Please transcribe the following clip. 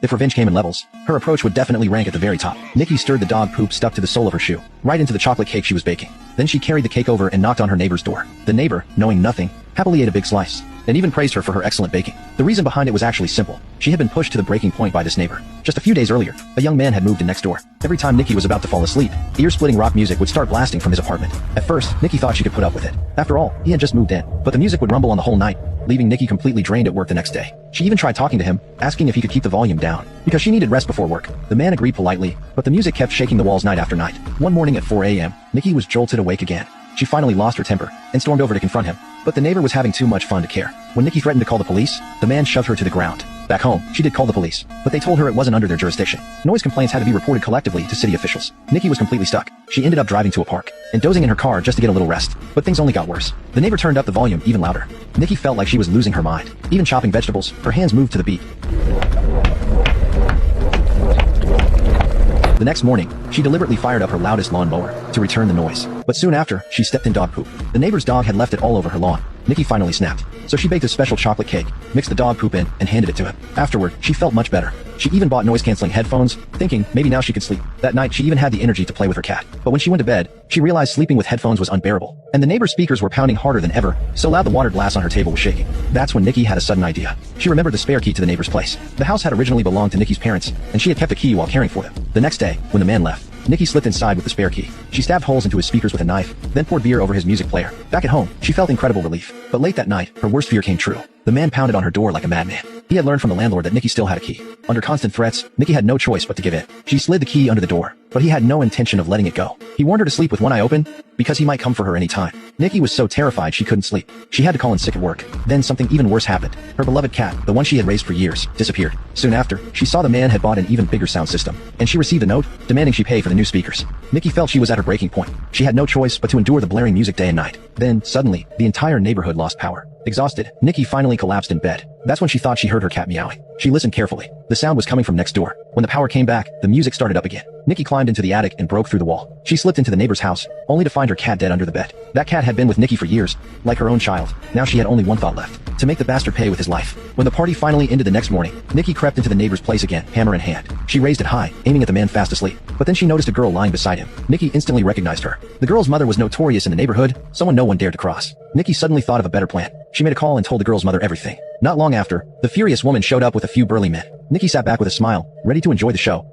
If revenge came in levels, her approach would definitely rank at the very top. Nikki stirred the dog poop stuck to the sole of her shoe, right into the chocolate cake she was baking. Then she carried the cake over and knocked on her neighbor's door. The neighbor, knowing nothing, happily ate a big slice, and even praised her for her excellent baking. The reason behind it was actually simple. She had been pushed to the breaking point by this neighbor. Just a few days earlier, a young man had moved in next door. Every time Nikki was about to fall asleep, ear-splitting rock music would start blasting from his apartment. At first, Nikki thought she could put up with it. After all, he had just moved in. But the music would rumble on the whole night, leaving Nikki completely drained at work the next day. She even tried talking to him, asking if he could keep the volume down, because she needed rest before work. The man agreed politely, but the music kept shaking the walls night after night. One morning at 4 a.m., Nikki was jolted awake again. She finally lost her temper and stormed over to confront him. But the neighbor was having too much fun to care. When Nikki threatened to call the police, the man shoved her to the ground. Back home, she did call the police, but they told her it wasn't under their jurisdiction. Noise complaints had to be reported collectively to city officials. Nikki was completely stuck. She ended up driving to a park and dozing in her car just to get a little rest. But things only got worse. The neighbor turned up the volume even louder. Nikki felt like she was losing her mind. Even chopping vegetables, her hands moved to the beat. The next morning, she deliberately fired up her loudest lawnmower to return the noise. But soon after, she stepped in dog poop. The neighbor's dog had left it all over her lawn. Nikki finally snapped. So she baked a special chocolate cake, mixed the dog poop in, and handed it to him. Afterward, she felt much better. She even bought noise-canceling headphones, thinking maybe now she could sleep. That night, she even had the energy to play with her cat. But when she went to bed, she realized sleeping with headphones was unbearable. And the neighbor's speakers were pounding harder than ever, so loud the water glass on her table was shaking. That's when Nikki had a sudden idea. She remembered the spare key to the neighbor's place. The house had originally belonged to Nikki's parents, and she had kept the key while caring for them. The next day, when the man left, Nikki slipped inside with the spare key. She stabbed holes into his speakers with a knife, then poured beer over his music player. Back at home, she felt incredible relief. But late that night, her worst fear came true. The man pounded on her door like a madman. He had learned from the landlord that Nikki still had a key. Under constant threats, Nikki had no choice but to give in. She slid the key under the door, but he had no intention of letting it go. He warned her to sleep with one eye open, because he might come for her any time. Nikki was so terrified she couldn't sleep. She had to call in sick at work. Then something even worse happened. Her beloved cat, the one she had raised for years, disappeared. Soon after, she saw the man had bought an even bigger sound system, and she received a note demanding she pay for the new speakers. Nikki felt she was at her breaking point. She had no choice but to endure the blaring music day and night. Then, suddenly, the entire neighborhood lost power. Exhausted, Nikki finally collapsed in bed. That's when she thought she heard her cat meowing. She listened carefully. The sound was coming from next door. When the power came back, the music started up again. Nikki climbed into the attic and broke through the wall. She slipped into the neighbor's house, only to find her cat dead under the bed. That cat had been with Nikki for years, like her own child. Now she had only one thought left: to make the bastard pay with his life. When the party finally ended the next morning, Nikki crept into the neighbor's place again, hammer in hand. She raised it high, aiming at the man fast asleep. But then she noticed a girl lying beside him. Nikki instantly recognized her. The girl's mother was notorious in the neighborhood, someone no one dared to cross. Nikki suddenly thought of a better plan. She made a call and told the girl's mother everything. Not long after, the furious woman showed up with a few burly men. Nikki sat back with a smile, ready to enjoy the show.